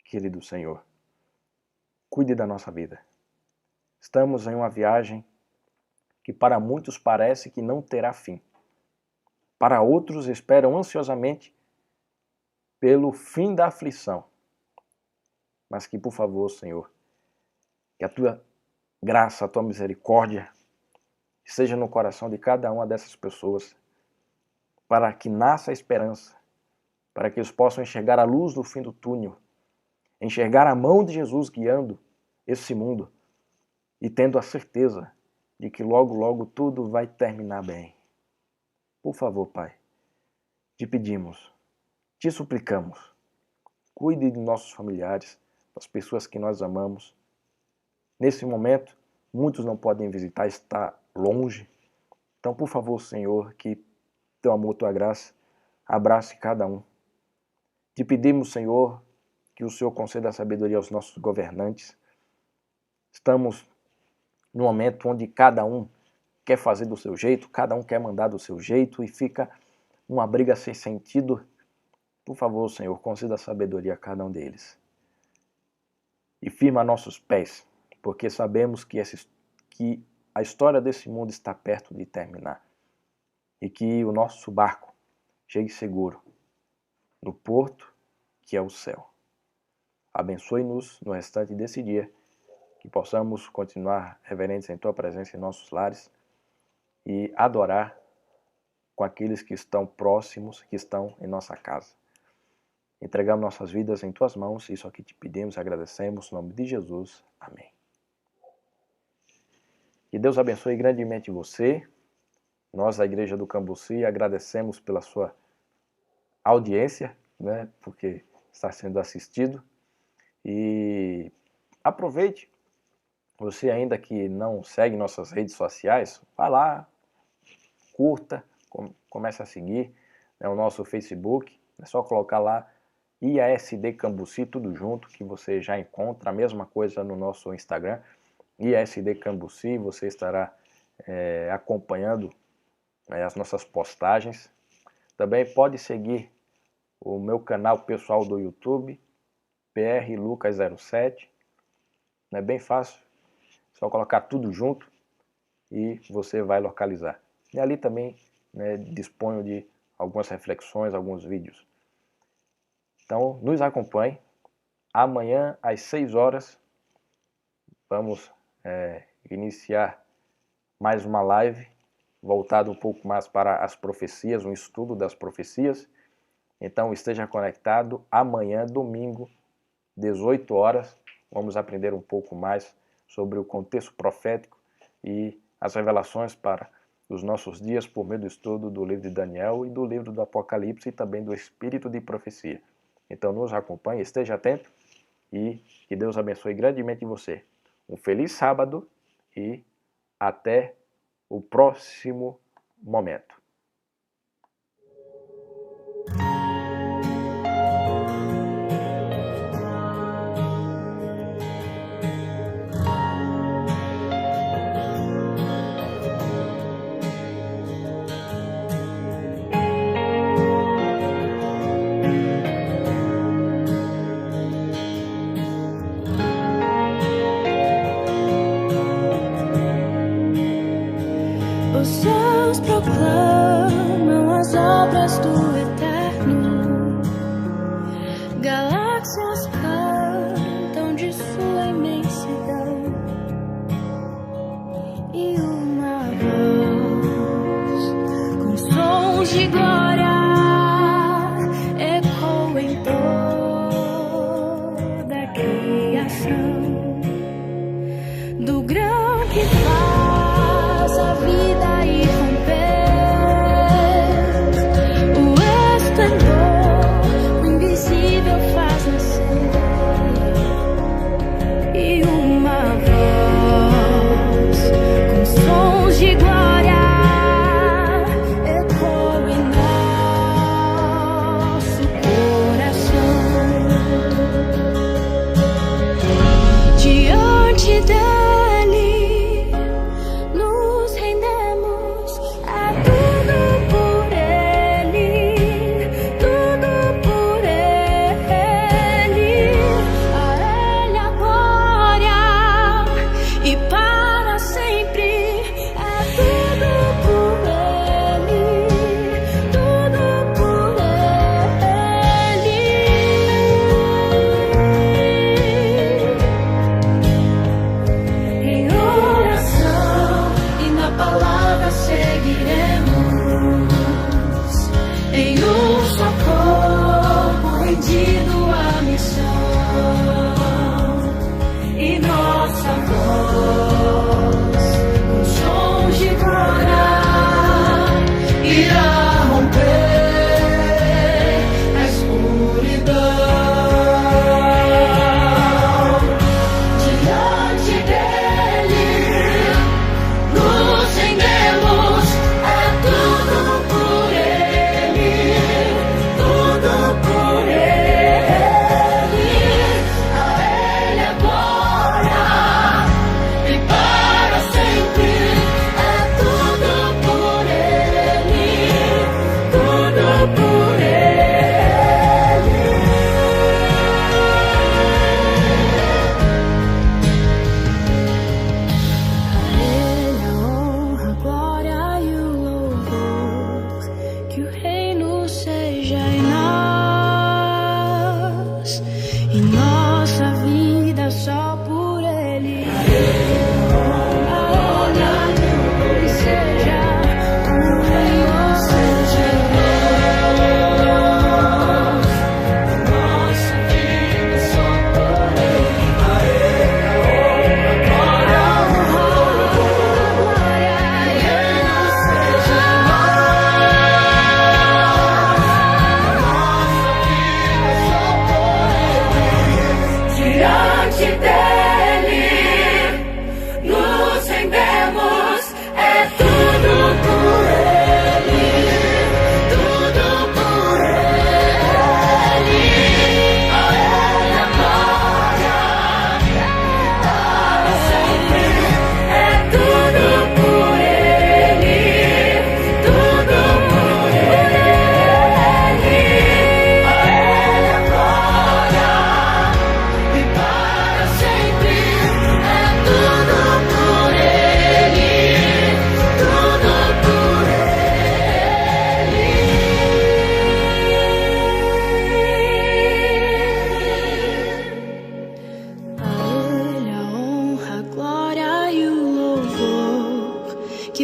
querido Senhor, cuide da nossa vida. Estamos em uma viagem que para muitos parece que não terá fim. Para outros esperam ansiosamente pelo fim da aflição. Mas que, por favor, Senhor, que a Tua graça, a Tua misericórdia seja no coração de cada uma dessas pessoas, para que nasça a esperança, para que eles possam enxergar a luz no fim do túnel, enxergar a mão de Jesus guiando esse mundo e tendo a certeza de que logo, logo tudo vai terminar bem. Por favor, Pai, te pedimos, te suplicamos, cuide de nossos familiares, das pessoas que nós amamos. Nesse momento, muitos não podem visitar, está longe. Então, por favor, Senhor, que Teu amor, Tua graça, abrace cada um. Te pedimos, Senhor, que o Senhor conceda sabedoria aos nossos governantes. Estamos num momento onde cada um quer fazer do seu jeito, cada um quer mandar do seu jeito e fica uma briga sem sentido. Por favor, Senhor, conceda sabedoria a cada um deles. E firma nossos pés, porque sabemos que a história desse mundo está perto de terminar. E que o nosso barco chegue seguro no porto que é o céu. Abençoe-nos no restante desse dia que possamos continuar reverentes em Tua presença em nossos lares e adorar com aqueles que estão próximos, que estão em nossa casa. Entregamos nossas vidas em Tuas mãos, isso aqui te pedimos, agradecemos, em nome de Jesus. Amém. Que Deus abençoe grandemente você. Nós, da Igreja do Cambuci, agradecemos pela sua audiência, né, porque está sendo assistido. E aproveite, você ainda que não segue nossas redes sociais, vá lá, curta, comece a seguir, né, o nosso Facebook, é só colocar lá IASD Cambuci, tudo junto, que você já encontra a mesma coisa no nosso Instagram, IASD Cambuci, você estará acompanhando as nossas postagens. Também pode seguir o meu canal pessoal do YouTube, PR Lucas 07, é bem fácil, só colocar tudo junto e você vai localizar. E ali também, né, disponho de algumas reflexões, alguns vídeos. Então, nos acompanhe. Amanhã, às 6 horas, vamos iniciar mais uma live voltada um pouco mais para as profecias, um estudo das profecias. Então, esteja conectado. Amanhã, domingo, 18 horas, vamos aprender um pouco mais sobre o contexto profético e as revelações para os nossos dias por meio do estudo do livro de Daniel e do livro do Apocalipse e também do Espírito de Profecia. Então nos acompanhe, esteja atento e que Deus abençoe grandemente você. Um feliz sábado e até o próximo momento. Os céus proclamam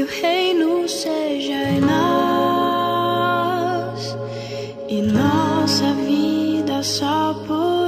reino seja em nós e nossa vida só por